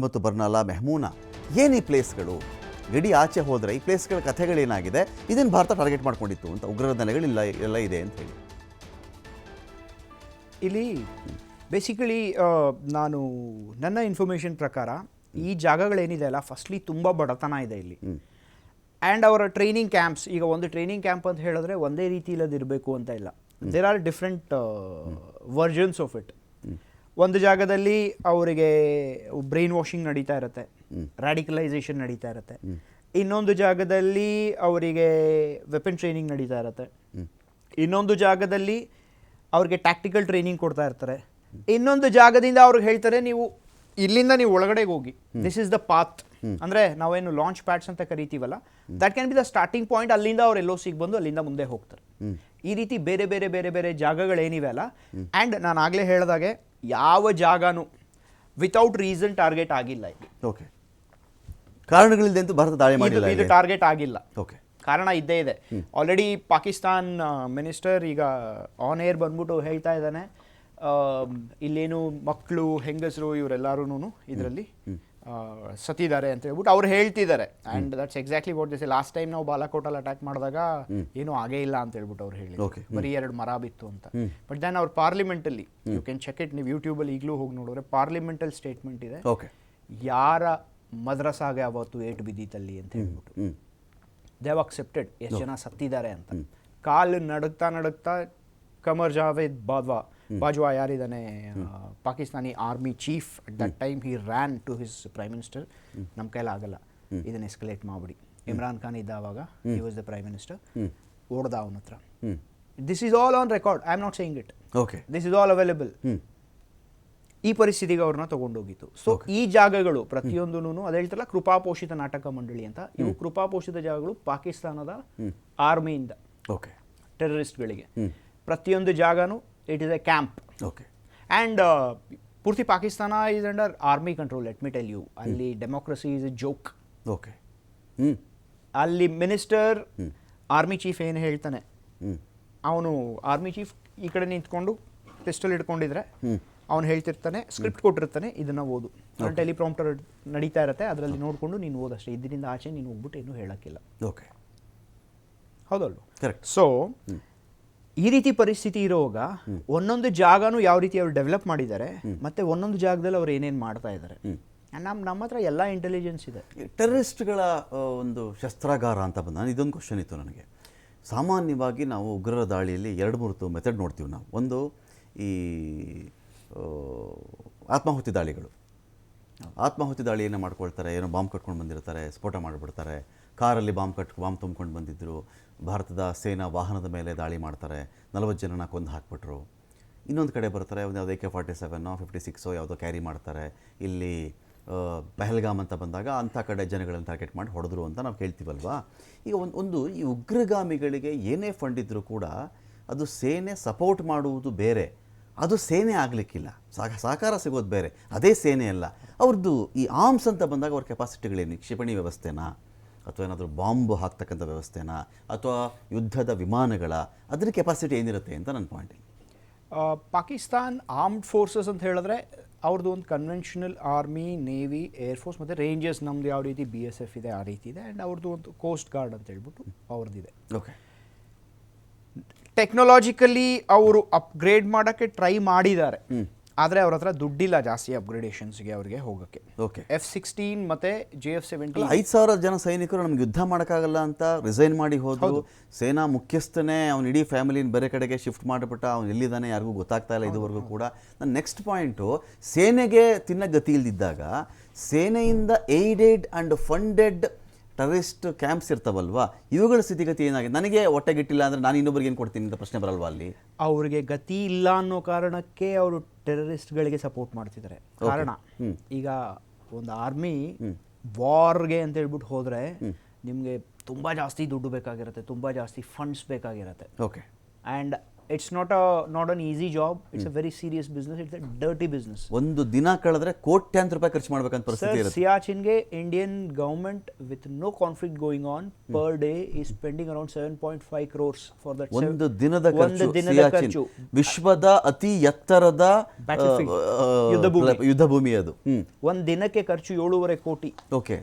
ಮತ್ತು ಬರ್ನಾಲಾ ಮೆಹಮೂನಾ ಏನು ಈ ಪ್ಲೇಸ್ಗಳು ಗಡಿ ಆಚೆ ಹೋದರೆ ಈ ಪ್ಲೇಸ್ಗಳ ಕಥೆಗಳೇನಾಗಿದೆ ಇದನ್ನು ಭಾರತ ಟಾರ್ಗೆಟ್ ಮಾಡ್ಕೊಂಡಿತ್ತು ಅಂತ ಉಗ್ರರ ನೆಲೆಗಳಿಲ್ಲ ಎಲ್ಲ ಇದೆ ಅಂತ ಹೇಳಿ ಇಲ್ಲಿ ಬೇಸಿಕಲಿ ನಾನು ನನ್ನ ಇನ್ಫಾರ್ಮೇಷನ್ ಪ್ರಕಾರ ಈ ಜಾಗಗಳೇನಿದೆ ಅಲ್ಲ ಫಸ್ಟ್ಲಿ ತುಂಬ ಬಡತನ ಇದೆ ಇಲ್ಲಿ ಆ್ಯಂಡ್ ಅವರ ಟ್ರೈನಿಂಗ್ ಕ್ಯಾಂಪ್ಸ್ ಈಗ ಒಂದು ಟ್ರೈನಿಂಗ್ ಕ್ಯಾಂಪ್ ಅಂತ ಹೇಳಿದ್ರೆ ಒಂದೇ ರೀತಿ ಇಲ್ಲದಿರಬೇಕು ಅಂತ ಇಲ್ಲ there are different versions of it ಒಂದು ಜಾಗದಲ್ಲಿ ಅವರಿಗೆ ಬ್ರೈನ್ ವಾಷಿಂಗ್ ನಡೀತಾ ಇರುತ್ತೆ ರ್ಯಾಡಿಕಲೈಸೇಷನ್ ನಡೀತಾ ಇರುತ್ತೆ ಇನ್ನೊಂದು ಜಾಗದಲ್ಲಿ ಅವರಿಗೆ ವೆಪನ್ ಟ್ರೈನಿಂಗ್ ನಡೀತಾ ಇರುತ್ತೆ ಇನ್ನೊಂದು ಜಾಗದಲ್ಲಿ ಅವ್ರಿಗೆ ಟ್ಯಾಕ್ಟಿಕಲ್ ಟ್ರೈನಿಂಗ್ ಕೊಡ್ತಾ ಇರ್ತಾರೆ ಇನ್ನೊಂದು ಜಾಗದಿಂದ ಅವ್ರಿಗೆ ಹೇಳ್ತಾರೆ ನೀವು ಇಲ್ಲಿಂದ ನೀವು ಒಳಗಡೆಗೆ ಹೋಗಿ ದಿಸ್ ಇಸ್ ದ ಪಾತ್ ಅಂದರೆ ನಾವೇನು ಲಾಂಚ್ ಪ್ಯಾಡ್ಸ್ ಅಂತ ಕರಿತೀವಲ್ಲ that can be the starting point ಅಲ್ಲಿಂದ ಅವ್ರು ಎಲ್ಲೋ ಸಿಗ್ ಬಂದು ಅಲ್ಲಿಂದ ಮುಂದೆ ಹೋಗ್ತಾರೆ ಈ ರೀತಿ ಬೇರೆ ಬೇರೆ ಬೇರೆ ಬೇರೆ ಜಾಗಗಳೇನಿವೆ ಅಲ್ಲ ಆ್ಯಂಡ್ ನಾನು ಆಗಲೇ ಹೇಳಿದಾಗೆ ಯಾವ ಜಾಗನೂ ವಿತೌಟ್ ರೀಸನ್ ಟಾರ್ಗೆಟ್ ಆಗಿಲ್ಲ ಇಲ್ಲಿ ಓಕೆ ಕಾರಣಗಳಿಲ್ಲದೆ ಅಂತೂ ಭಾರತ ದಾಳಿ ಮಾಡಿಲ್ಲ ಇದು ಟಾರ್ಗೆಟ್ ಆಗಿಲ್ಲ ಓಕೆ ಕಾರಣ ಇದ್ದೇ ಇದೆ ಆಲ್ರೆಡಿ ಪಾಕಿಸ್ತಾನ್ ಮಿನಿಸ್ಟರ್ ಈಗ ಆನ್ ಏರ್ ಬಂದ್ಬಿಟ್ಟು ಹೇಳ್ತಾ ಇದ್ದಾನೆ ಇಲ್ಲೇನು ಮಕ್ಕಳು ಹೆಂಗಸರು ಇವರೆಲ್ಲರೂ ಇದರಲ್ಲಿ ಸತ್ತಿದ್ದಾರೆ ಅಂತ ಹೇಳ್ಬಿಟ್ಟು ಅವ್ರು ಹೇಳ್ತಿದ್ದಾರೆ and that's exactly what this last time ನಾವು ಬಾಲಾಕೋಟಲ್ಲಿ ಅಟ್ಯಾಕ್ ಮಾಡಿದಾಗ ಏನೂ ಆಗೇ ಇಲ್ಲ ಅಂತ ಹೇಳ್ಬಿಟ್ಟು ಅವ್ರು ಹೇಳಿ ಬರೀ 2 ಮರ ಬಿತ್ತು ಅಂತ ಬಟ್ ದೆನ್ ಅವ್ರ ಪಾರ್ಲಿಮೆಂಟಲ್ಲಿ ಯು ಕ್ಯಾನ್ ಚೆಕ್ ಇಟ್ ನೀವು ಯೂಟ್ಯೂಬಲ್ಲಿ ಈಗಲೂ ಹೋಗಿ ನೋಡಿದ್ರೆ ಪಾರ್ಲಿಮೆಂಟಲ್ ಸ್ಟೇಟ್ಮೆಂಟ್ ಇದೆ ಯಾರ ಮದ್ರಸಾಗೆ ಅವತ್ತು ಏಟು ಬಿದ್ದಿತ್ತಲ್ಲಿ ಅಂತ ಹೇಳ್ಬಿಟ್ಟು ದೇ ಹ್ಯಾವ್ ಅಕ್ಸೆಪ್ಟೆಡ್ ಎಷ್ಟು ಜನ ಸತ್ತಿದ್ದಾರೆ ಅಂತ ಕಾಲು ನಡುಗ್ತಾ ಕಮರ್ ಜಾವೇದ್ ಬಾಜ್ವಾ ಯಾರಿದ್ದಾನೆ Pakistani army chief at that time he ran to his prime minister ನಮ್ಮ ಕೈಲಾಗಲ್ಲ ಇದನ್ನು ಎಸ್ಕಲೇಟ್ ಮಾಡಿಬಿಡಿ ಇಮ್ರಾನ್ ಖಾನ್ ಇದ್ದಾವಾಗ he was the prime minister ಓಡ್ದ ಅವನ ಹತ್ರ this is all on record I am not saying it okay this is all available ಈ ಪರಿಸ್ಥಿತಿಗೆ ಅವ್ರನ್ನ ತಗೊಂಡೋಗಿತ್ತು ಸೊ ಈ ಜಾಗಗಳು ಪ್ರತಿಯೊಂದೂ ಅದೇ ಹೇಳ್ತಾರಲ್ಲ ಕೃಪಾಪೋಷಿತ ನಾಟಕ ಮಂಡಳಿ ಅಂತ ಇವು ಕೃಪಾಪೋಷಿತ ಜಾಗಗಳು ಪಾಕಿಸ್ತಾನದ ಆರ್ಮಿಯಿಂದ ಟೆರರಿಸ್ಟ್ಗಳಿಗೆ ಪ್ರತಿಯೊಂದು ಜಾಗನೂ it is a camp okay and ಪೂರ್ತಿ Pakistan is under army control let me tell you ಅಲ್ಲಿ democracy is a joke okay ಅಲ್ಲಿ ಮಿನಿಸ್ಟರ್ ಆರ್ಮಿ ಚೀಫ್ ಏನು ಹೇಳ್ತಾನೆ ಅವನು ಆರ್ಮಿ ಚೀಫ್ ಈ ಕಡೆ ನಿಂತ್ಕೊಂಡು ಪಿಸ್ಟಲ್ ಇಟ್ಕೊಂಡಿದ್ರೆ ಅವ್ನು ಹೇಳ್ತಿರ್ತಾನೆ ಸ್ಕ್ರಿಪ್ಟ್ ಕೊಟ್ಟಿರ್ತಾನೆ ಇದನ್ನು ಓದು ಟೆಲಿಪ್ರಾಂಪ್ಟರ್ ನಡೀತಾ ಇರುತ್ತೆ ಅದರಲ್ಲಿ ನೋಡಿಕೊಂಡು ನೀನು ಓದಷ್ಟೇ ಇದರಿಂದ ಆಚೆ ನೀನು ಹೋಗ್ಬಿಟ್ಟು ಏನೂ ಹೇಳೋಕ್ಕಿಲ್ಲ ಓಕೆ ಹೌದಲ್ವ ಕರೆಕ್ಟ್ ಸೊ ಈ ರೀತಿ ಪರಿಸ್ಥಿತಿ ಇರುವಾಗ ಒಂದೊಂದು ಜಾಗನೂ ಯಾವ ರೀತಿ ಅವ್ರು ಡೆವಲಪ್ ಮಾಡಿದ್ದಾರೆ ಮತ್ತೆ ಒಂದೊಂದು ಜಾಗದಲ್ಲಿ ಅವ್ರು ಏನೇನು ಮಾಡ್ತಾ ಇದ್ದಾರೆ ನಮ್ಮ ಹತ್ರ ಎಲ್ಲ ಇಂಟೆಲಿಜೆನ್ಸ್ ಇದೆ ಟೆರರಿಸ್ಟ್ಗಳ ಒಂದು ಶಸ್ತ್ರಾಗಾರ ಅಂತ ಬಂದ ನಾನು ಇದೊಂದು ಕ್ವಶನ್ ಇತ್ತು ನನಗೆ ಸಾಮಾನ್ಯವಾಗಿ ನಾವು ಉಗ್ರರ ದಾಳಿಯಲ್ಲಿ 2-3 ಮೆಥಡ್ ನೋಡ್ತೀವಿ ನಾವು ಒಂದು ಈ ಆತ್ಮಾಹುತಿ ದಾಳಿಗಳು ಆತ್ಮಾಹುತಿ ದಾಳಿಯನ್ನು ಮಾಡ್ಕೊಳ್ತಾರೆ ಏನೋ ಬಾಂಬ್ ಕಟ್ಕೊಂಡು ಬಂದಿರ್ತಾರೆ ಸ್ಫೋಟ ಮಾಡಿಬಿಡ್ತಾರೆ ಕಾರಲ್ಲಿ ಬಾಂಬ್ ತುಂಬ್ಕೊಂಡು ಬಂದಿದ್ದರು ಭಾರತದ ಸೇನಾ ವಾಹನದ ಮೇಲೆ ದಾಳಿ ಮಾಡ್ತಾರೆ 40 ಜನನ ಕೊಂದು ಹಾಕ್ಬಿಟ್ರು ಇನ್ನೊಂದು ಕಡೆ ಬರ್ತಾರೆ ಒಂದು ಯಾವುದೋ AK-47 56 ಯಾವುದೋ ಕ್ಯಾರಿ ಮಾಡ್ತಾರೆ ಇಲ್ಲಿ ಪಹಲ್ಗಾಮ್ ಅಂತ ಬಂದಾಗ ಅಂಥ ಕಡೆ ಜನಗಳನ್ನು ಟಾರ್ಗೆಟ್ ಮಾಡಿ ಹೊಡೆದ್ರು ಅಂತ ನಾವು ಕೇಳ್ತೀವಲ್ವಾ ಈಗ ಒಂದು ಈ ಉಗ್ರಗಾಮಿಗಳಿಗೆ ಏನೇ ಫಂಡ್ ಇದ್ದರೂ ಕೂಡ ಅದು ಸೇನೆ ಸಪೋರ್ಟ್ ಮಾಡುವುದು ಬೇರೆ ಅದು ಸೇನೆ ಆಗಲಿಕ್ಕಿಲ್ಲ ಸಹಕಾರ ಸಿಗೋದು ಬೇರೆ ಅದೇ ಸೇನೆ ಅಲ್ಲ ಅವ್ರದ್ದು ಈ ಆರ್ಮ್ಸ್ ಅಂತ ಬಂದಾಗ ಅವ್ರ ಕೆಪಾಸಿಟಿಗಳೇನು ಕ್ಷಿಪಣಿ ವ್ಯವಸ್ಥೆನಾ ಅಥವಾ ಏನಾದರೂ ಬಾಂಬ್ ಹಾಕ್ತಕ್ಕಂಥ ವ್ಯವಸ್ಥೆನಾ ಅಥವಾ ಯುದ್ಧದ ವಿಮಾನಗಳ ಅದರ ಕೆಪಾಸಿಟಿ ಏನಿರುತ್ತೆ ಅಂತ ನನ್ನ ಪಾಯಿಂಟ್ ಪಾಕಿಸ್ತಾನ್ ಆರ್ಮ್ಡ್ ಫೋರ್ಸಸ್ ಅಂತ ಹೇಳಿದ್ರೆ ಅವ್ರದ್ದು ಒಂದು ಕನ್ವೆನ್ಷನಲ್ ಆರ್ಮಿ ನೇವಿ ಏರ್ಫೋರ್ಸ್ ಮತ್ತು ರೇಂಜರ್ಸ್ ನಮ್ದು ಯಾವ ರೀತಿ BSF ಇದೆ ಆ ರೀತಿ ಇದೆ ಆ್ಯಂಡ್ ಅವ್ರದ್ದು ಒಂದು ಕೋಸ್ಟ್ ಗಾರ್ಡ್ ಅಂತ ಹೇಳ್ಬಿಟ್ಟು ಅವ್ರದ್ದಿದೆ ಓಕೆ ಟೆಕ್ನಾಲಜಿಕಲಿ ಅವರು ಅಪ್ಗ್ರೇಡ್ ಮಾಡೋಕ್ಕೆ ಟ್ರೈ ಮಾಡಿದ್ದಾರೆ ಆದರೆ ಅವ್ರ ಹತ್ರ ದುಡ್ಡಿಲ್ಲ ಜಾಸ್ತಿ ಅಪ್ಗ್ರೇಡೇಷನ್ಸ್ಗೆ ಅವ್ರಿಗೆ ಹೋಗೋಕ್ಕೆ ಓಕೆ F-16 ಮತ್ತು JF-17 5,000 ಜನ ಸೈನಿಕರು ನಮ್ಗೆ ಯುದ್ಧ ಮಾಡೋಕ್ಕಾಗಲ್ಲ ಅಂತ ರಿಸೈನ್ ಮಾಡಿ ಹೋದ್ರು ಸೇನಾ ಮುಖ್ಯಸ್ಥನೇ ಅವ್ನು ಇಡೀ ಫ್ಯಾಮಿಲಿನ ಬೇರೆ ಕಡೆಗೆ ಶಿಫ್ಟ್ ಮಾಡಿಬಿಟ್ಟ ಅವ್ನು ಎಲ್ಲಿದ್ದಾನೆ ಯಾರಿಗೂ ಗೊತ್ತಾಗ್ತಾ ಇಲ್ಲ ಇದುವರೆಗೂ ಕೂಡ ನನ್ನ ನೆಕ್ಸ್ಟ್ ಪಾಯಿಂಟು ಸೇನೆಗೆ ತಿನ್ನ ಗತಿ ಇಲ್ದಿದ್ದಾಗ ಸೇನೆಯಿಂದ aided and funded terrorist camps ಇರ್ತಾವಲ್ವಾ ಇವುಗಳ ಸ್ಥಿತಿಗತಿ ಏನಾಗಿದೆ ನನಗೆ ಹೊಟ್ಟೆಗಿಟ್ಟಿಲ್ಲ ಅಂದರೆ ನಾನು ಇನ್ನೊಬ್ಬರಿಗೆ ಏನು ಕೊಡ್ತೀನಿ ಅಂತ ಪ್ರಶ್ನೆ ಬರಲ್ವಾ ಅಲ್ಲಿ ಅವ್ರಿಗೆ ಗತಿ ಇಲ್ಲ ಅನ್ನೋ ಕಾರಣಕ್ಕೆ ಅವರು ಟೆರರಿಸ್ಟ್ಗಳಿಗೆ ಸಪೋರ್ಟ್ ಮಾಡ್ತಿದ್ದಾರೆ ಕಾರಣ ಈಗ ಒಂದು ಆರ್ಮಿ ವಾರ್ಗೆ ಅಂತ ಹೇಳ್ಬಿಟ್ಟು ಹೋದರೆ ನಿಮಗೆ ತುಂಬ ಜಾಸ್ತಿ ದುಡ್ಡು ಬೇಕಾಗಿರುತ್ತೆ ತುಂಬ ಜಾಸ್ತಿ ಫಂಡ್ಸ್ ಬೇಕಾಗಿರುತ್ತೆ okay and it's not an easy job. It's a very serious business. It's a dirty business. ಒಂದು ದಿನ ಕಳೆದ್ರೆ ಕೋಟ್ಯಾಂತರ ರೂಪಾಯಿ ಖರ್ಚು ಮಾಡ್ಬೇಕಂತ ಪರಿಸ್ಥಿತಿ Sir, ಇರುತ್ತೆ. Siachen Indian government with no conflict going on per day is spending around 7.5 crores for that. ಒಂದು ದಿನದ ಖರ್ಚು ಒಂದು ದಿನದ ಸಿಯಾಚಿನ್ ಖರ್ಚು. ವಿಶ್ವದ ಅತಿ ಎತ್ತರದ Battlefield. ಯುದ್ಧ ಭೂಮಿ ಅದು. ಒಂದ್ ದಿನಕ್ಕೆ ಖರ್ಚು 7.5 ಕೋಟಿ. ಓಕೆ,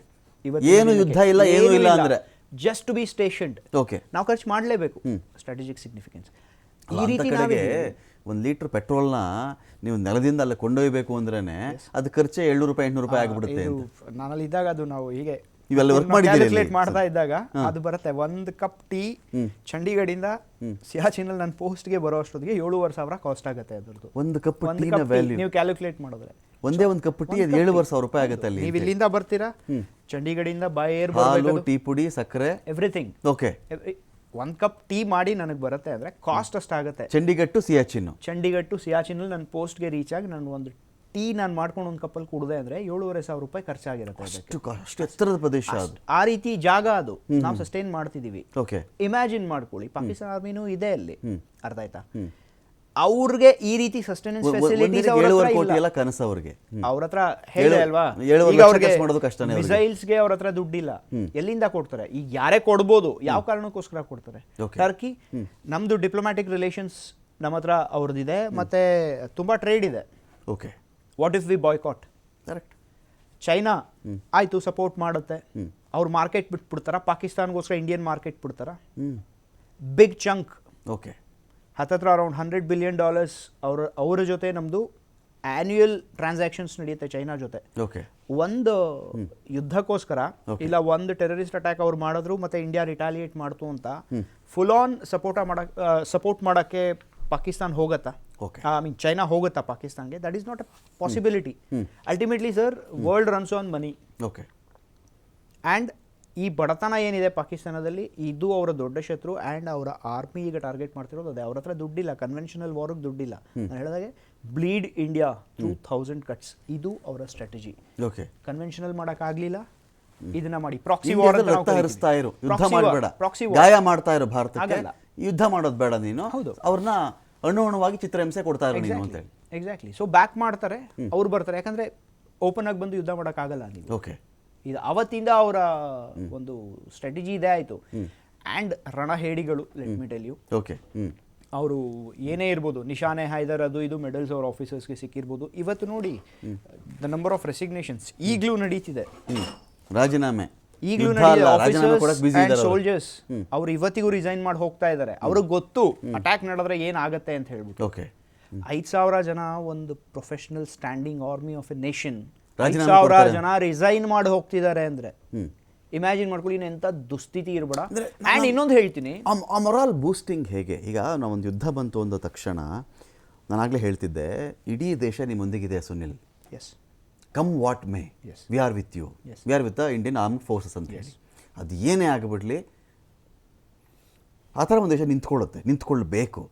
ಇವತ್ತಿನ ಏನು ದಿನಕ್ಕೆ. ಯುದ್ಧ ಇಲ್ಲ, ಏನು ಇಲ್ಲ ಅಂದ್ರೆ ಜಸ್ಟ್ ಟು ಬಿ ಸ್ಟೇಷನ್ಡ್. ಓಕೆ, ನಾವು ಖರ್ಚು ಮಾಡಲೇಬೇಕು. Strategic significance. ಈ ಅಂತ ರೀತಿ ಕಡೆಗೆ ಒಂದು ಲೀಟರ್ ಪೆಟ್ರೋಲ್ನ ನೀವು ನೆಲದಿಂದ ಅಲ್ಲ ಕೊಂಡೊಯ್ಬೇಕು ಅಂದ್ರೇನೆ ಅದು ಖರ್ಚೆ 700 ರೂಪಾಯಿ 800 ರೂಪಾಯಿ ಆಗ್ಬಿಡುತ್ತೆ ಅಂತ. ನಾನಲ್ಲಿ ಇದ್ದಾಗ ಅದು ನಾವು ಹೀಗೆ ಇವೆಲ್ಲ ವರ್ಕ್ ಮಾಡಿದ್ದೀರಿ ಕ್ಯಾಲ್ಕುಲೇಟ್ ಮಾಡ್ತಾ ಇದ್ದಾಗ ಅದು ಬರುತ್ತೆ. ಒಂದು ಕಪ್ ಟೀ ಚಂಡೀಗಢಿಂದ ಸಿಯಾಚಿನಲ್ಲಿ ನನ್ನ ಪೋಸ್ಟ್ಗೆ ಬರೋ ಅಷ್ಟೊತ್ತಿಗೆ 7,500 ಕಾಸ್ಟ್ ಆಗುತ್ತೆ ಅದರದ್ದು. ಒಂದು ಕಪ್ ಟೀನ ವ್ಯಾಲ್ಯೂ ನೀವು ಕ್ಯಾಲ್ಕುಲೇಟ್ ಮಾಡಿದ್ರೆ ಒಂದೇ ಒಂದು ಕಪ್ ಟೀ ಅದು 7,500 ರೂಪಾಯಿ ಆಗುತ್ತೆ ಅಲ್ಲಿ. ನೀವು ಇಲ್ಲಿಂದ ಬರ್ತೀರಾ, ಚಂಡೀಗಢಿಂದ ಬೈ ಏರ್ ಹಾಲು, ಟೀ ಪುಡಿ, ಸಕ್ಕರೆ, ಎವ್ರಿಥಿಂಗ್. ಓಕೆ, ಒಂದು ಕಪ್ ಟೀ ಮಾಡಿ ನನಗೆ ಬರುತ್ತೆ ಅಂದರೆ ಕಾಸ್ಟ್ ಅಷ್ಟಾಗುತ್ತೆ. ಚಂಡೀಗಢ ಟು ಸಿಯಾಚಿನ್, ಚಂಡೀಗಢ ಟು ಸಿಯಾಚಿನಲ್ಲಿ ನನ್ನ ಪೋಸ್ಟ್ಗೆ ರೀಚ್ ಆಗಿ ನಾನು ಒಂದು ಟೀ ನಾನು ಮಾಡ್ಕೊಂಡು ಒಂದು ಕಪ್ಪಲ್ಲಿ ಕುಡಿದೆ ಅಂದರೆ 7,500 ರೂಪಾಯಿ ಖರ್ಚಾಗಿರುತ್ತೆ ಅದಕ್ಕೆ. ಅಷ್ಟು ಎತ್ತರದ ಪ್ರದೇಶ ಅದು. ಆ ರೀತಿ ಜಾಗ ಅದು ನಾವು ಸಸ್ಟೈನ್ ಮಾಡ್ತಿದ್ದೀವಿ. ಓಕೆ, ಇಮ್ಯಾಜಿನ್ ಮಾಡ್ಕೊಳ್ಳಿ, ಪಾಕಿಸ್ತಾನ ಆರ್ಮಿನೂ ಇದೆ ಅಲ್ಲಿ, ಅರ್ಥ ಆಯ್ತಾ? ಅವ್ರಿಗೆ ಈ ರೀತಿ ಸಸ್ಟೈನೆನ್ಸ್ ಫೆಸಿಲಿಟೀಸ್ ಕೋಟಿ ಎಲ್ಲ ಕನಸು ಅವ್ರಿಗೆ. ಅವ್ರ ಹತ್ರ ಹೇಳಿದೆ ಅಲ್ವಾ, 7 ಈಗ ಅವ್ರಿಗೆ ಮಾಡೋದು ಕಷ್ಟನೇ. ಮಿಸೈಲ್ಸ್ಗೆ ಅವ್ರ ಹತ್ರ ದುಡ್ಡಿಲ್ಲ, ಎಲ್ಲಿಂದ ಕೊಡ್ತಾರೆ? ಈಗ ಯಾರೇ ಕೊಡ್ಬೋದು, ಯಾವ ಕಾರಣಕ್ಕೋಸ್ಕರ ಕೊಡ್ತಾರೆ? ಟರ್ಕಿ, ನಮ್ದು ಡಿಪ್ಲೊಮ್ಯಾಟಿಕ್ ರಿಲೇಷನ್ಸ್ ನಮ್ಮ ಹತ್ರ ಅವ್ರದ್ದಿದೆ, ಮತ್ತೆ ತುಂಬಾ ಟ್ರೇಡ್ ಇದೆ. Okay, what if we boycott? Correct. China ಆಯ್ತು ಸಪೋರ್ಟ್ ಮಾಡುತ್ತೆ, ಅವ್ರ ಮಾರ್ಕೆಟ್ ಬಿಟ್ಬಿಡ್ತಾರ, ಪಾಕಿಸ್ತಾನ್ಗೋಸ್ಕರ ಇಂಡಿಯನ್ ಮಾರ್ಕೆಟ್ ಬಿಡ್ತಾರ. ಬಿಗ್ ಚಂಕ್, ಓಕೆ, ಹತ್ತತ್ರ ಅರೌಂಡ್ $100 ಬಿಲಿಯನ್ ಅವರ ಜೊತೆ ನಮ್ಮದು ಆನ್ಯುಯಲ್ ಟ್ರಾನ್ಸಾಕ್ಷನ್ಸ್ ನಡೆಯುತ್ತೆ ಚೈನಾ ಜೊತೆ. ಓಕೆ, ಒಂದು ಯುದ್ಧಕ್ಕೋಸ್ಕರ ಇಲ್ಲ ಒಂದು ಟೆರರಿಸ್ಟ್ ಅಟ್ಯಾಕ್ ಅವ್ರು ಮಾಡಿದ್ರು ಮತ್ತೆ ಇಂಡಿಯಾ ರಿಟಾಲಿಯೇಟ್ ಮಾಡ್ತು ಅಂತ ಫುಲ್ ಆನ್ ಸಪೋರ್ಟ್ ಮಾಡೋಕ್ಕೆ ಪಾಕಿಸ್ತಾನ್ ಹೋಗತ್ತಾ? ಐ ಮೀನ್ ಚೈನಾ ಹೋಗುತ್ತಾ ಪಾಕಿಸ್ತಾನ್ಗೆ? That is not a possibility. Ultimately sir, world runs on money. Okay, and ಈ ಬಡತನ ಏನಿದೆ ಪಾಕಿಸ್ತಾನದಲ್ಲಿ, ಇದು ಅವರ ದೊಡ್ಡ ಶತ್ರು. ಆ್ಯಂಡ್ ಅವರ ಆರ್ಮಿ ಈಗ ಟಾರ್ಗೆಟ್ ಮಾಡ್ತಿರೋದು ಅದೇ. ಅವ್ರ ಹತ್ರ ದುಡ್ಡಿಲ್ಲ, ಕನ್ವೆನ್ಷನಲ್ ವಾರ್ಗೆ ದುಡ್ಡಿಲ್ಲ. ನಾನು ಹೇಳಿದಾಗೆ ಬ್ಲೀಡ್ ಇಂಡಿಯಾ 2000 ಕಟ್ಸ್, ಇದು ಅವರ ಸ್ಟ್ರಾಟಜಿ. ಓಕೆ, ಕನ್ವೆನ್ಷನಲ್ ಮಾಡೋಕ್ಕಾಗಲಿಲ್ಲ, ಇದನ್ನ ಮಾಡಿ ಪ್ರಾಕ್ಸಿ ವಾರ್ ರಕ್ತ ಹರಿಸ್ತಾ ಇರು, ಯುದ್ಧ ಮಾಡಬೇಡ, ಗಾಯ ಮಾಡ್ತಾ ಇರು ಭಾರತಕ್ಕೆ, ಯುದ್ಧ ಮಾಡೋದು ಬೇಡ ನೀನು, ಅವ್ರನ್ನ ಅಣುವಾಗಿ ಚಿತ್ರಹಿಂಸೆ ಕೊಡ್ತಾ ಇರೋ ನೀನು ಅಂತ ಹೇಳಿ. ಎಕ್ಸಾಕ್ಟ್ಲಿ. ಸೊ ಬ್ಯಾಕ್ ಮಾಡ್ತಾರೆ, ಅವ್ರು ಬರ್ತಾರೆ. ಯಾಕಂದ್ರೆ ಓಪನ್ ಆಗಿ ಬಂದು ಯುದ್ಧ ಮಾಡೋಕ್ಕಾಗಲ್ಲ ನೀವು. ಓಕೆ, ಇದು ಅವತ್ತಿಂದ ಅವರ ಒಂದು ಸ್ಟ್ರಾಟಜಿ ಇದೇ ಆಯಿತು. ಆ್ಯಂಡ್ ರಣಹೇಡಿಗಳು, let me tell you. Okay, ಅವರು ಏನೇ ಇರ್ಬೋದು, ನಿಶಾನೆ ಹೈದರ್ ಅದು ಇದು ಮೆಡಲ್ಸ್ ಅವ್ರ ಆಫೀಸರ್ಸ್ಗೆ ಸಿಕ್ಕಿರ್ಬೋದು. ಇವತ್ತು ನೋಡಿ, ದ ನಂಬರ್ ಆಫ್ ರೆಸಿಗ್ನೇಷನ್ಸ್ ಈಗಲೂ ನಡೀತಿದೆ, ರಾಜೀನಾಮೆ ಈಗಲೂ ಆಫೀಸರ್ಸ್ ಸೋಲ್ಜರ್ಸ್ ಅವ್ರು ಇವತ್ತಿಗೂ ರಿಸೈನ್ ಮಾಡಿ ಹೋಗ್ತಾ ಇದ್ದಾರೆ. ಅವ್ರಿಗೆ ಗೊತ್ತು ಅಟ್ಯಾಕ್ ನಡೆದ್ರೆ ಏನಾಗತ್ತೆ ಅಂತ ಹೇಳ್ಬಿಟ್ಟು. ಓಕೆ, 5,000 ಜನ ಒಂದು professional standing army of A nation, 5,000 ಜನ ರಿಸೈನ್ ಮಾಡಿ ಹೋಗ್ತಿದ್ದಾರೆ ಅಂದ್ರೆ ಇಮ್ಯಾಜಿನ್ ಮಾಡ್ಕೊಳ್ಳಿ ಎಂತ ದುಸ್ಥಿತಿ ಇರ್ಬೇಡ. ಆ್ಯಂಡ್ ಇನ್ನೊಂದು ಹೇಳ್ತೀನಿ, ಆ ಮೊರಾಲ್ ಬೂಸ್ಟಿಂಗ್ ಹೇಗೆ? ಈಗ ನಾವೊಂದು ಯುದ್ಧ ಬಂತು ಅಂದ ತಕ್ಷಣ ನಾನಾಗಲೇ ಹೇಳ್ತಿದ್ದೆ, ಇಡೀ ದೇಶ ನಿಮ್ಮೊಂದಿಗಿದೆ Sunil. Yes, come what may, we are with you, we are with the Indian armed forces ಅಂತ ಹೇಳಿ. ಅದು ಏನೇ ಆಗಿಬಿಡ್ಲಿ, ಆ ಥರ ಒಂದು ದೇಶ ನಿಂತ್ಕೊಳ್ಬೇಕು.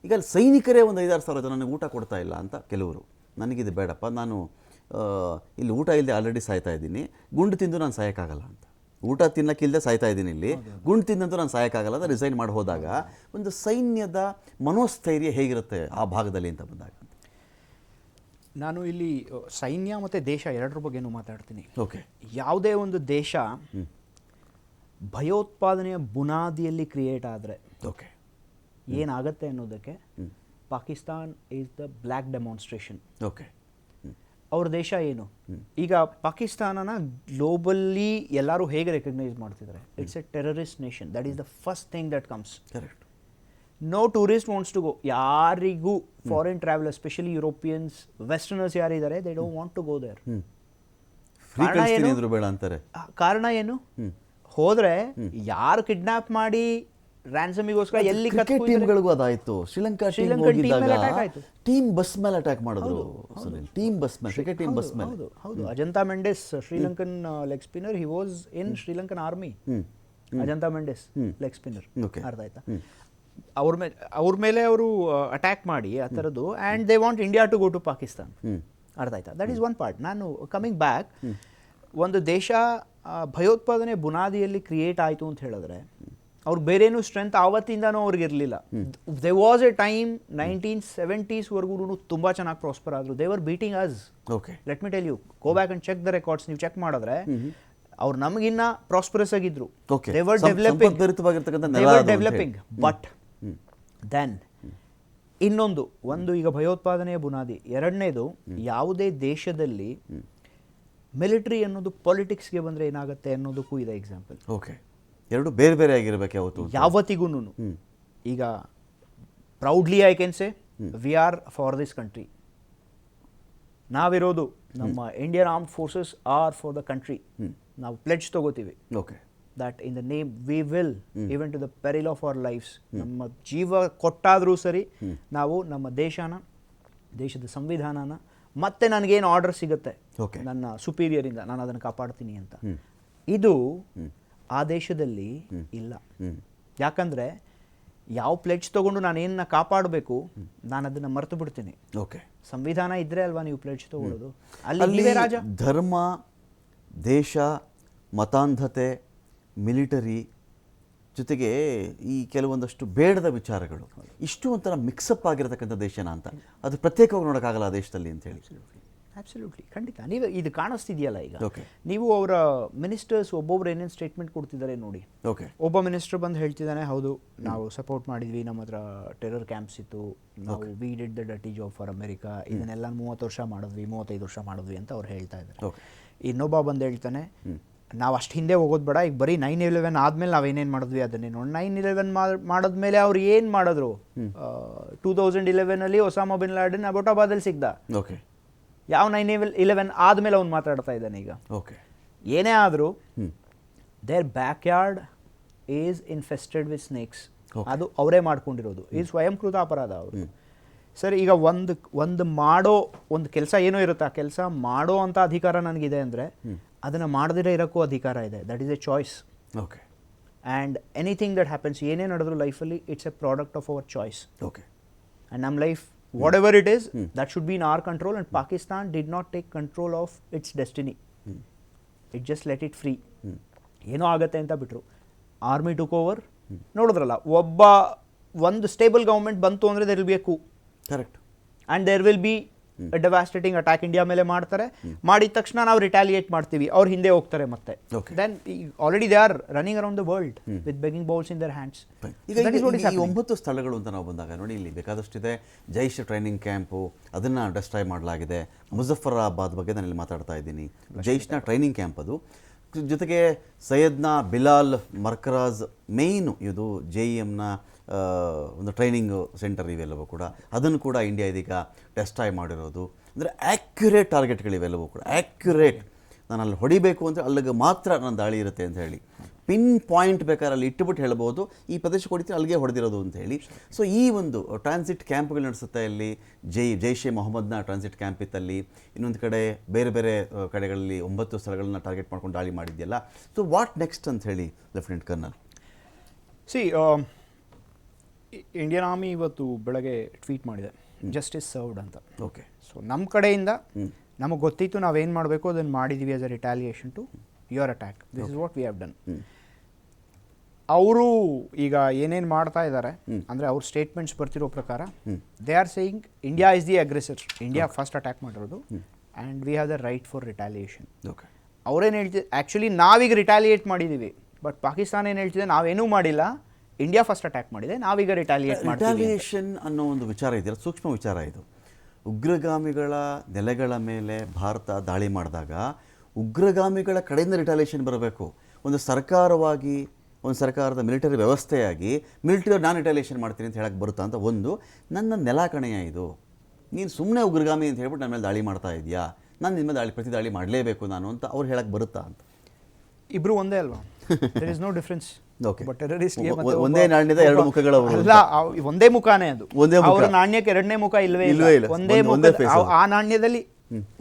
ಈಗ ಅಲ್ಲಿ ಸೈನಿಕರೇ ಒಂದು 5,000 ಸಾವಿರ ಜನ ನನಗೆ ಊಟ ಕೊಡ್ತಾ ಇಲ್ಲ ಅಂತ ಕೆಲವರು. ನನಗಿದು ಬೇಡಪ್ಪ, ನಾನು ಇಲ್ಲಿ ಊಟ ಇಲ್ಲದೆ ಆಲ್ರೆಡಿ ಸಾಯ್ತಾ ಇದ್ದೀನಿ, ಗುಂಡು ತಿಂದು ನಾನು ಸಾಯೋಕ್ಕಾಗಲ್ಲ ಅಂತ. ಊಟ ತಿನ್ನಕ್ಕಿಲ್ಲದೆ ಸಾಯ್ತಾ ಇದ್ದೀನಿ, ಇಲ್ಲಿ ಗುಂಡು ತಿಂದಂತೂ ನಾನು ಸಾಯೋಕ್ಕಾಗಲ್ಲ ಅಂತ ರಿಸೈನ್ ಮಾಡಿ ಹೋದಾಗ ಒಂದು ಸೈನ್ಯದ ಮನೋಸ್ಥೈರ್ಯ ಹೇಗಿರುತ್ತೆ ಆ ಭಾಗದಲ್ಲಿ ಅಂತ ಬಂದಾಗ? ನಾನು ಇಲ್ಲಿ ಸೈನ್ಯ ಮತ್ತು ದೇಶ ಎರಡರ ಬಗ್ಗೆನೂ ಮಾತಾಡ್ತೀನಿ. ಓಕೆ, ಯಾವುದೇ ಒಂದು ದೇಶ ಭಯೋತ್ಪಾದನೆಯ ಬುನಾದಿಯಲ್ಲಿ ಕ್ರಿಯೇಟ್ ಆದರೆ ಓಕೆ ಏನಾಗುತ್ತೆ ಅನ್ನೋದಕ್ಕೆ Pakistan is the black demonstration. Okay, ಅವ್ರ ದೇಶ ಏನು? ಈಗ ಪಾಕಿಸ್ತಾನನ ಗ್ಲೋಬಲ್ಲಿ ಎಲ್ಲರೂ ಹೇಗೆ ರೆಕಗ್ನೈಸ್ ಮಾಡ್ತಿದ್ದಾರೆ? It's a terrorist nation. That is the first thing that comes. Correct. No tourist wants to go. ಯಾರಿಗೂ foreign travel, especially Europeans, westerners ಯಾರಿದ್ದಾರೆ, they don't want to go there. ಕಾರಣ ಏನು? ಹೋದ್ರೆ ಯಾರು ಕಿಡ್ನಾಪ್ ಮಾಡಿ ರ್ಯಾನ್ಸಮಿಗೋಸ್ಕರ ಎಲ್ಲಿ ಟೀಮ್ಗಳಿಗೂ ಅದಾಯ್ತು. ಶ್ರೀಲಂಕಾ ಟೀಮ್ ಬಸ್ ಮೇಲೆ ಅಟ್ಯಾಕ್ ಮಾಡಿದ್ರು. ಟೀಮ್ ಬಸ್ ಮೇಲೆ, ಕ್ರಿಕೆಟ್ ಟೀಮ್ ಬಸ್ ಮೇಲೆ. ಹೌದು, Ajantha Mendis, Sri Lankan leg spinner, he was in Sri Lankan army. Ajantha ಮೆಂಡೆಸ್ leg spinner, ಅರ್ಥ ಆಯ್ತಾ? ಅವ್ರ ಮೇಲೆ ಅವರು ಅಟ್ಯಾಕ್ ಮಾಡಿ ಆ ಥರದ್ದು. And they want India to go to Pakistan, ಅರ್ಥ ಆಯ್ತಾ? That is one part. ನಾನು ಕಮಿಂಗ್ ಬ್ಯಾಕ್, ಒಂದು ದೇಶ ಭಯೋತ್ಪಾದನೆ ಬುನಾದಿಯಲ್ಲಿ ಕ್ರಿಯೇಟ್ ಆಯಿತು ಅಂತ ಹೇಳಿದ್ರೆ ಅವ್ರಿಗೆ ಬೇರೇನು ಸ್ಟ್ರೆಂತ್ ಆವತ್ತಿಂದನೂ ಅವ್ರಿಗೆ ಇರಲಿಲ್ಲ. They was A time 1970s ತುಂಬ ಚೆನ್ನಾಗಿ ಪ್ರಾಸ್ಪರ್ ಆದರು. They were beating us. Okay, let me tell you, go back and check the records. ನೀವು ಚೆಕ್ ಮಾಡಿದ್ರೆ ಅವ್ರು ನಮಗಿನ್ನ ಪ್ರಾಸ್ಪರಸ್ ಆಗಿದ್ರು. Okay, they were developing. But then ಒಂದು ಈಗ ಭಯೋತ್ಪಾದನೆಯ ಬುನಾದಿ. ಎರಡನೇದು, ಯಾವುದೇ ದೇಶದಲ್ಲಿ ಮಿಲಿಟರಿ ಅನ್ನೋದು ಪೊಲಿಟಿಕ್ಸ್ಗೆ ಬಂದರೆ ಏನಾಗುತ್ತೆ ಅನ್ನೋದಕ್ಕೂ ಇದೆ ಎಕ್ಸಾಂಪಲ್. ಓಕೆ, ಎರಡು ಬೇರೆ ಬೇರೆ ಆಗಿರ್ಬೇಕು ಯಾವತ್ತಿಗೂ. ಈಗ proudly I can say we are for this country. ನಾವಿರೋದು, ನಮ್ಮ Indian armed forces are for the country. ನಾವು ಪ್ಲೆಡ್ಜ್ ತಗೋತೀವಿ. Okay, that in the name we will, even to the peril of our lives, ನಮ್ಮ ಜೀವ ಕೊಟ್ಟಾದರೂ ಸರಿ ನಾವು ನಮ್ಮ ದೇಶದ ಸಂವಿಧಾನನ ಮತ್ತೆ ನನಗೇನು ಆರ್ಡರ್ ಸಿಗುತ್ತೆ ನನ್ನ ಸುಪೀರಿಯರಿಂದ, ನಾನು ಅದನ್ನು ಕಾಪಾಡ್ತೀನಿ ಅಂತ. ಇದು ಆ ದೇಶದಲ್ಲಿ ಇಲ್ಲ. ಯಾಕಂದರೆ ಯಾವ ಪ್ಲೆಡ್ಜ್ ತೊಗೊಂಡು ನಾನು ಏನನ್ನ ಕಾಪಾಡಬೇಕು, ನಾನು ಅದನ್ನು ಮರೆತು ಬಿಡ್ತೀನಿ. ಓಕೆ, ಸಂವಿಧಾನ ಇದ್ದರೆ ಅಲ್ವಾ ನೀವು ಪ್ಲೆಡ್ಜ್ ತೊಗೊಳ್ಳೋದು. ಅಲ್ಲಿ ರಾಜ ಧರ್ಮ, ದೇಶ, ಮತಾಂಧತೆ, ಮಿಲಿಟರಿ ಜೊತೆಗೆ ಈ ಕೆಲವೊಂದಷ್ಟು ಬೇಡದ ವಿಚಾರಗಳು, ಇಷ್ಟು ಒಂಥರ ಮಿಕ್ಸಪ್ ಆಗಿರತಕ್ಕಂಥ ದೇಶನ ಅಂತ, ಅದು ಪ್ರತ್ಯೇಕವಾಗಿ ನೋಡೋಕ್ಕಾಗಲ್ಲ ಆ ದೇಶದಲ್ಲಿ ಅಂತ ಹೇಳಿ. ಆಬ್ಸಲ್ಯೂಟ್ಲಿ, ಖಂಡಿತ. ನೀವು ಇದು ಕಾಣಿಸ್ತಿದೆಯಲ್ಲ ಈಗ. ಓಕೆ, ನೀವು ಅವರ ಮಿನಿಸ್ಟರ್ಸ್ ಒಬ್ಬೊಬ್ರು ಏನೇನು ಸ್ಟೇಟ್ಮೆಂಟ್ ಕೊಡ್ತಿದ್ದಾರೆ ನೋಡಿ. ಓಕೆ, ಒಬ್ಬ ಮಿನಿಸ್ಟರ್ ಬಂದು ಹೇಳ್ತಿದ್ದಾನೆ, ಹೌದು ನಾವು ಸಪೋರ್ಟ್ ಮಾಡಿದ್ವಿ, ನಮ್ಮ ಹತ್ರ ಟೆರರ್ ಕ್ಯಾಂಪ್ಸ್ ಇತ್ತು, ನಾವು we did the dirty job for America, ಇದನ್ನೆಲ್ಲ 30 ವರ್ಷ ಮಾಡಿದ್ವಿ, 35 ವರ್ಷ ಮಾಡಿದ್ವಿ ಅಂತ ಅವ್ರು ಹೇಳ್ತಾ ಇದ್ದಾರೆ. ಇನ್ನೊಬ್ಬ ಬಂದು ಹೇಳ್ತಾನೆ, ನಾವು ಅಷ್ಟು ಹಿಂದೆ ಹೋಗೋದು ಬೇಡ, ಈಗ ಬರೀ 9/11 ಆದಮೇಲೆ ನಾವೇನೇನು ಮಾಡಿದ್ವಿ ಅದನ್ನೇ ನೋಡಿ. 9/11 ಮಾಡಿದ್ಮೇಲೆ ಅವ್ರು ಏನು ಮಾಡಿದ್ರು? 2011 ಒಸಾಮಾ ಬಿನ್ ಲಾಡೆನ್ ಅಬೋಟಾಬಾದಲ್ಲಿ ಸಿಗ್ದ. ಓಕೆ, ಯಾವ 9/11 ಆದಮೇಲೆ ಅವ್ನು ಮಾತಾಡ್ತಾ ಇದ್ದಾನೆ ಈಗ. ಓಕೆ, ಏನೇ ಆದರೂ their backyard is infested with snakes. ಅದು ಅವರೇ ಮಾಡ್ಕೊಂಡಿರೋದು. ಇದು ಸ್ವಯಂಕೃತ ಅಪರಾಧ ಅವರು. ಸರ್, ಈಗ ಒಂದು ಕೆಲಸ ಏನೋ ಇರುತ್ತೆ, ಆ ಕೆಲಸ ಮಾಡೋ ಅಂಥ ಅಧಿಕಾರ ನನಗಿದೆ ಅಂದರೆ ಅದನ್ನು ಮಾಡದಿರೋ ಇರೋಕ್ಕೂ ಅಧಿಕಾರ ಇದೆ. That is A choice. Okay, and anything that happens, ಏನೇ ನಡೆದ್ರು ಲೈಫಲ್ಲಿ, it's A product of our choice. Okay, and ನಮ್ಮ life whatever it is, that should be in our control, and Pakistan did not take control of its destiny. It just let it free. ಏನೋ ಆಗತ್ತೆ ಅಂತ ಬಿಟ್ರು. Army took over. ನೋಡಿದ್ರಲ್ಲ, ಒಂದು stable government ಬಂತು ಅಂದರೆ there will be a coup. Correct. And there will be devastating attack India ಮೇಲೆ ಮಾಡ್ತಾರೆ. ಮಾಡಿದ ತಕ್ಷಣ ನಾವು ರಿಟಾಲಿಯೇಟ್ ಮಾಡ್ತೀವಿ, ಅವ್ರು ಹಿಂದೆ ಹೋಗ್ತಾರೆ ಮತ್ತೆ. Then already they are running around the world with begging bowls in their hands. ಈಗ ಈ 9 ಸ್ಥಳಗಳು ಅಂತ ನಾವು ಬಂದಾಗ ನೋಡಿ, ಇಲ್ಲಿ ಬೇಕಾದಷ್ಟಿದೆ. ಜೈಷ್ ಟ್ರೈನಿಂಗ್ ಕ್ಯಾಂಪು, ಅದನ್ನು ಡೆಸ್ಟ್ರಾಯ್ ಮಾಡಲಾಗಿದೆ. ಮುಜಫರಾಬಾದ್ ಬಗ್ಗೆ ನಾನು ಇಲ್ಲಿ ಮಾತಾಡ್ತಾ ಇದ್ದೀನಿ. ಜೈಷ್ನ ಟ್ರೈನಿಂಗ್ ಕ್ಯಾಂಪ್ ಅದು. ಜೊತೆಗೆ ಸೈಯದ್ನ ಬಿಲಾಲ್ ಮರ್ಕರಾಜ್ ಮೇಯ್ನು ಇದು JEMನ ಒಂದು ಟ್ರೈನಿಂಗ್ ಸೆಂಟರ್ ಇವೆಲ್ಲವೂ ಕೂಡ, ಅದನ್ನು ಕೂಡ ಇಂಡಿಯಾ ಇದೀಗ ಡೆಸ್ಟ್ರಾಯ್ ಮಾಡಿರೋದು. ಅಂದರೆ ಆ್ಯಕ್ಯುರೇಟ್ ಟಾರ್ಗೆಟ್ಗಳಿವೆಲ್ಲವೂ ಕೂಡ ಆ್ಯಕ್ಯುರೇಟ್. ನಾನು ಅಲ್ಲಿ ಹೊಡಿಬೇಕು ಅಂದರೆ ಅಲ್ಲಿಗೆ ಮಾತ್ರ ನನ್ನ ದಾಳಿ ಇರುತ್ತೆ ಅಂತ ಹೇಳಿ ಪಿನ್ ಪಾಯಿಂಟ್ ಬೇಕಾದ್ರೆ ಅಲ್ಲಿ ಇಟ್ಟುಬಿಟ್ಟು ಹೇಳ್ಬೋದು, ಈ ಪ್ರದೇಶಕ್ಕೆ ಹೊಡಿತೀವಿ ಅಲ್ಲಿಗೆ ಹೊಡೆದಿರೋದು ಅಂತ ಹೇಳಿ. ಸೊ ಈ ಒಂದು ಟ್ರಾನ್ಸಿಟ್ ಕ್ಯಾಂಪ್ಗಳು ನಡೆಸುತ್ತೆ. ಅಲ್ಲಿ ಜೈಷೆ ಮೊಹಮ್ಮದ್ನ ಟ್ರಾನ್ಸಿಟ್ ಕ್ಯಾಂಪ್ ಇತ್ತಲ್ಲಿ, ಇನ್ನೊಂದು ಕಡೆ ಬೇರೆ ಬೇರೆ ಕಡೆಗಳಲ್ಲಿ 9 ಸ್ಥಳಗಳನ್ನ ಟಾರ್ಗೆಟ್ ಮಾಡ್ಕೊಂಡು ದಾಳಿ ಮಾಡಿದೆಯಲ್ಲ. ಸೊ ವಾಟ್ ನೆಕ್ಸ್ಟ್ ಅಂತ ಹೇಳಿ ಲೆಫ್ಟಿನೆಂಟ್ ಕರ್ನಲ್? ಇಂಡಿಯನ್ ಆರ್ಮಿ ಇವತ್ತು ಬೆಳಗ್ಗೆ ಟ್ವೀಟ್ ಮಾಡಿದೆ, ಜಸ್ಟಿಸ್ ಸರ್ವ್ಡ್ ಅಂತ. ಓಕೆ, ಸೊ ನಮ್ಮ ಕಡೆಯಿಂದ ನಮಗೆ ಗೊತ್ತಿತ್ತು ನಾವೇನು ಮಾಡಬೇಕು ಅದನ್ನು ಮಾಡಿದ್ದೀವಿ as a retaliation to your attack. This is what we have done. ಅವರು ಈಗ ಏನೇನು ಮಾಡ್ತಾ ಇದ್ದಾರೆ ಅಂದರೆ, ಅವ್ರ ಸ್ಟೇಟ್ಮೆಂಟ್ಸ್ ಬರ್ತಿರೋ ಪ್ರಕಾರ they are saying India is the aggressor, India first attack ಮಾಡಿರೋದು, and we have the right for retaliation. Okay, ಅವ್ರೇನು ಹೇಳ್ತಿದ್ದೆ, ಆ್ಯಕ್ಚುಲಿ ನಾವೀಗ ರಿಟಾಲಿಯೇಟ್ ಮಾಡಿದ್ದೀವಿ, ಬಟ್ ಪಾಕಿಸ್ತಾನ ಏನು ಹೇಳ್ತಿದೆ, ನಾವೇನೂ ಮಾಡಿಲ್ಲ, ಇಂಡಿಯಾ ಫಸ್ಟ್ ಅಟ್ಯಾಕ್ ಮಾಡಿದೆ, ನಾವೀಗ ರಿಟಾಲಿಯೇಟ್ ಮಾಡ್ತೀವಿ. ರಿಟಾಲಿಯೇಷನ್ ಅನ್ನೋ ಒಂದು ವಿಚಾರ ಇದೆಯಲ್ಲ, ಸೂಕ್ಷ್ಮ ವಿಚಾರ ಇದು. ಉಗ್ರಗಾಮಿಗಳ ನೆಲೆಗಳ ಮೇಲೆ ಭಾರತ ದಾಳಿ ಮಾಡಿದಾಗ ಉಗ್ರಗಾಮಿಗಳ ಕಡೆಯಿಂದ ರಿಟಾಲಿಯೇಷನ್ ಬರಬೇಕು. ಒಂದು ಸರ್ಕಾರವಾಗಿ, ಒಂದು ಸರ್ಕಾರದ ಮಿಲಿಟರಿ ವ್ಯವಸ್ಥೆಯಾಗಿ ಮಿಲಿಟರಿ ನಾನು ರಿಟಾಲಿಯೇಷನ್ ಮಾಡ್ತೀನಿ ಅಂತ ಹೇಳಕ್ಕೆ ಬರುತ್ತಾ ಅಂತ. ಒಂದು, ನನ್ನ ನೆಲ ಕಣೆಯ ಇದು, ನೀನು ಸುಮ್ಮನೆ ಉಗ್ರಗಾಮಿ ಅಂತ ಹೇಳ್ಬಿಟ್ಟು ನನ್ನ ಮೇಲೆ ದಾಳಿ ಮಾಡ್ತಾ ಇದೆಯಾ, ನಾನು ನಿಮ್ಮ ಮೇಲೆ ಪ್ರತಿ ದಾಳಿ ಮಾಡಲೇಬೇಕು ನಾನು ಅಂತ ಅವ್ರು ಹೇಳಕ್ಕೆ ಬರುತ್ತಾ ಅಂತ. ಇಬ್ರು ಒಂದೇ ಅಲ್ವಾ? There is no difference. But ಒಂದೇ ನಾಣ್ಯದ ಎರಡು ಮುಖಗಳು ಅಲ್ಲ, ಒಂದೇ ಮುಖಾನೇ ಅದು. ಅವರ ನಾಣ್ಯಕ್ಕೆ ಎರಡನೇ ಮುಖ ಇಲ್ವೇ ಇಲ್ಲ. ಒಂದೇ ಮುಖ. ಆ ನಾಣ್ಯದಲ್ಲಿ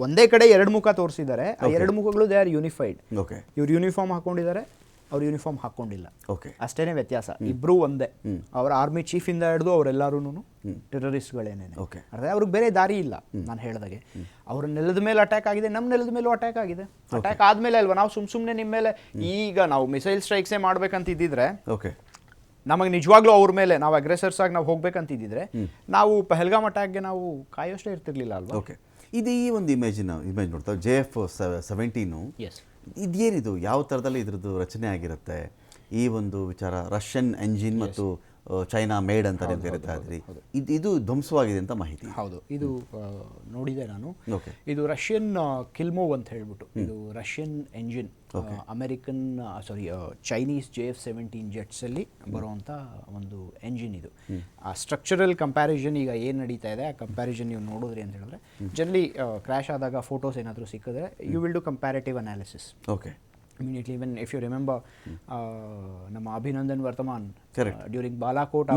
ಒಂದೇ ಕಡೆ ಎರಡು ಮುಖ ತೋರಿಸಿದ್ದಾರೆ. ಆ ಎರಡು ಮುಖಗಳು ದೇ ಆರ್ ಯೂನಿಫೈಡ್. ಇವ್ರು ಯೂನಿಫಾರ್ಮ್ ಹಾಕೊಂಡಿದ್ದಾರೆ, ಅವ್ರು ಯೂನಿಫಾರ್ಮ್ ಹಾಕೊಂಡಿಲ್ಲ, ಅಷ್ಟೇನೆ ವ್ಯತ್ಯಾಸ. ಇಬ್ರು ಒಂದೇ. ಅವರ ಆರ್ಮಿ ಚೀಫ್ ಇಂದ ಹಿಡಿದು ಅವರೆಲ್ಲರೂ ಟೆರರಿಸ್ಟ್ಗಳೇನೇನೆ. ಅದೇ ಅವ್ರಿಗೆ ಬೇರೆ ದಾರಿ ಇಲ್ಲ. ನಾನು ಹೇಳಿದಾಗೆ ಅವ್ರ ನೆಲದ ಮೇಲೆ ಅಟ್ಯಾಕ್ ಆಗಿದೆ, ನಮ್ಮ ನೆಲದ ಮೇಲೂ ಅಟ್ಯಾಕ್ ಆಗಿದೆ. ಅಟ್ಯಾಕ್ ಆದ್ಮೇಲೆ ಅಲ್ವಾ ನಾವು ಸುಮ್ಮನೆ ನಿಮ್ಮ ಮೇಲೆ ಈಗ ನಾವು ಮಿಸೈಲ್ ಸ್ಟ್ರೈಕ್ಸೇ ಮಾಡ್ಬೇಕಂತ ಇದ್ದಿದ್ರೆ ನಮಗೆ ನಿಜವಾಗ್ಲೂ ಅವ್ರ ಮೇಲೆ ನಾವು ಅಗ್ರೆಸರ್ಸ್ ಆಗಿ ನಾವು ಹೋಗ್ಬೇಕಂತಿದ್ದಿದ್ರೆ ನಾವು ಪಹಲ್ಗಾಮ್ ಅಟ್ಯಾಕ್ಗೆ ನಾವು ಕಾಯೋಷ್ಟೇ ಇರ್ತಿರ್ಲಿಲ್ಲ ಅಲ್ವಾ. ಓಕೆ, ಇದು ಈ ಒಂದು ಇಮೇಜ್ ನೋಡ್ತಾ JF-17 ಎಸ್. ಇದೇನಿದು, ಯಾವ ಥರದಲ್ಲಿ ಇದ್ರದ್ದು ರಚನೆ ಆಗಿರುತ್ತೆ, ಈ ಒಂದು ವಿಚಾರ ರಷ್ಯನ್ ಎಂಜಿನ್ ಮತ್ತು ಚೈನಾ ಮೇಡ್ ಅಂತ ನೀವು ಕರಿತಾ ಇದ್ರಿ, ಇದು ಧ್ವಂಸವಾಗಿದೆ ಅಂತ ಮಾಹಿತಿ. ಹೌದು, ಇದು ನೋಡಿದೆ ನಾನು. ಓಕೆ, ಇದು ರಷ್ಯನ್ ಕಿಲ್ಮೋವ್ ಅಂತ ಹೇಳ್ಬಿಟ್ಟು, ಇದು Russian engine, American Chinese JF-17 ಜೆಟ್ಸಲ್ಲಿ ಬರುವಂಥ ಒಂದು ಎಂಜಿನ್ ಇದು. ಆ ಸ್ಟ್ರಕ್ಚರಲ್ ಕಂಪ್ಯಾರಿಸನ್ ಈಗ ಏನು ನಡೀತಾ ಇದೆ, ಆ ಕಂಪ್ಯಾರಿಸನ್ ನೀವು ನೋಡಿದ್ರಿ ಅಂತ ಹೇಳಿದ್ರೆ, ಜನರಲಿ ಕ್ರ್ಯಾಶ್ ಆದಾಗ ಫೋಟೋಸ್ ಏನಾದರೂ ಸಿಕ್ಕಿದ್ರೆ you will do comparative analysis. Okay, immediately. Even if you remember ನಮ್ಮ Abhinandan Varthaman Correct. During Balakot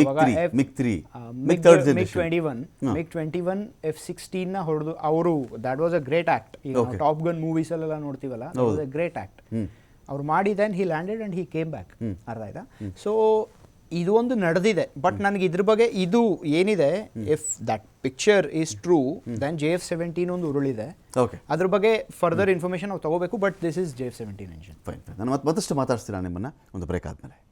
MiG-21 F-16 ನ ಹೊಡೆದು ಅವರು, that was a great act. ಈಗ ಟಾಪ್ ಗನ್ ಮೂವೀಸ್ ಅಲ್ಲೆಲ್ಲ ನೋಡ್ತೀವಲ್ಲ, that was a great act. ಅವ್ರು ಮಾಡಿ then he landed and he came back. ಅರ್ಥ ಆಯ್ತಾ? ಸೊ ಇದು ಒಂದು ನಡೆದಿದೆ. ಬಟ್ ನನಗೆ ಇದ್ರ ಬಗ್ಗೆ ಇದು ಏನಿದೆ, if that picture is true then JF-17 ಒಂದು ಉರುಳಿದೆ. ಓಕೆ, ಅದ್ರ ಬಗ್ಗೆ ಫರ್ದರ್ ಇನ್ಫಾರ್ಮೇಷನ್ ನಾವು ತಗೋಬೇಕು. But this is JF-17 engine. Fine. ನಾನು ಮತ್ತಷ್ಟು ಮಾತಾಡ್ತೀರಾ ನಿಮ್ಮನ್ನು ಒಂದು ಬ್ರೇಕ್ ಆದಮೇಲೆ.